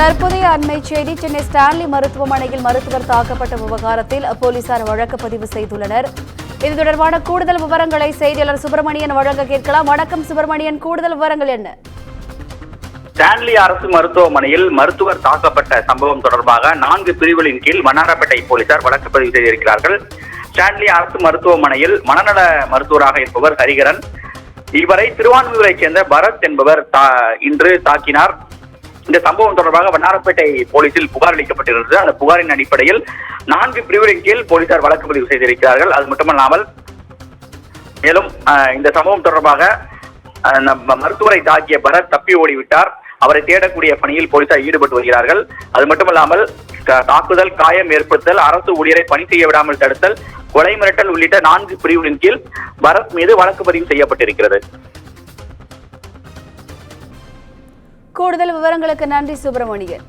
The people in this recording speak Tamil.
தற்போதைய அண்மை செய்தி. சென்னை ஸ்டான்லி மருத்துவமனையில் மருத்துவர் தாக்கப்பட்ட விவகாரத்தில் போலீசார் வழக்கு பதிவு செய்துள்ளனர். இது தொடர்பான கூடுதல் விவரங்களை செய்தியாளர் சுப்பிரமணியன் வழங்க கேட்கலாம். வணக்கம் சுப்பிரமணியன், கூடுதல் விவரங்கள் என்ன? ஸ்டான்லி அரசு மருத்துவமனையில் மருத்துவர் தாக்கப்பட்ட சம்பவம் தொடர்பாக 4 பிரிவுகளின் கீழ் வண்ணாரப்பேட்டை போலீசார் வழக்கு பதிவு செய்திருக்கிறார்கள். ஸ்டான்லி அரசு மருத்துவமனையில் மனநல மருத்துவராக இருப்பவர் ஹரிகரன். இவரை திருவான்மியூரைச் சேர்ந்த பரத் என்பவர் இன்று தாக்கினார். இந்த சம்பவம் தொடர்பாக வண்ணாரப்பேட்டை போலீசில் புகார் அளிக்கப்பட்டிருந்தது. அந்த புகாரின் அடிப்படையில் 4 பிரிவுகளின் கீழ் போலீசார் வழக்கு பதிவு செய்திருக்கிறார்கள். அது மட்டுமல்லாமல் மேலும் இந்த சம்பவம் தொடர்பாக மருத்துவரை தாக்கிய பரத் தப்பி ஓடிவிட்டார். அவரை தேடக்கூடிய பணியில் போலீசார் ஈடுபட்டு வருகிறார்கள். அது மட்டுமல்லாமல் தாக்குதல், காயம் ஏற்படுத்தல், அரசு ஊழியரை பணி செய்ய விடாமல் தடுத்தல், கொலை மிரட்டல் உள்ளிட்ட 4 பிரிவுகளின் கீழ் பரத் மீது வழக்கு பதிவு செய்யப்பட்டிருக்கிறது. கூடுதல் விவரங்களுக்கு நன்றி சுப்பிரமணியன்.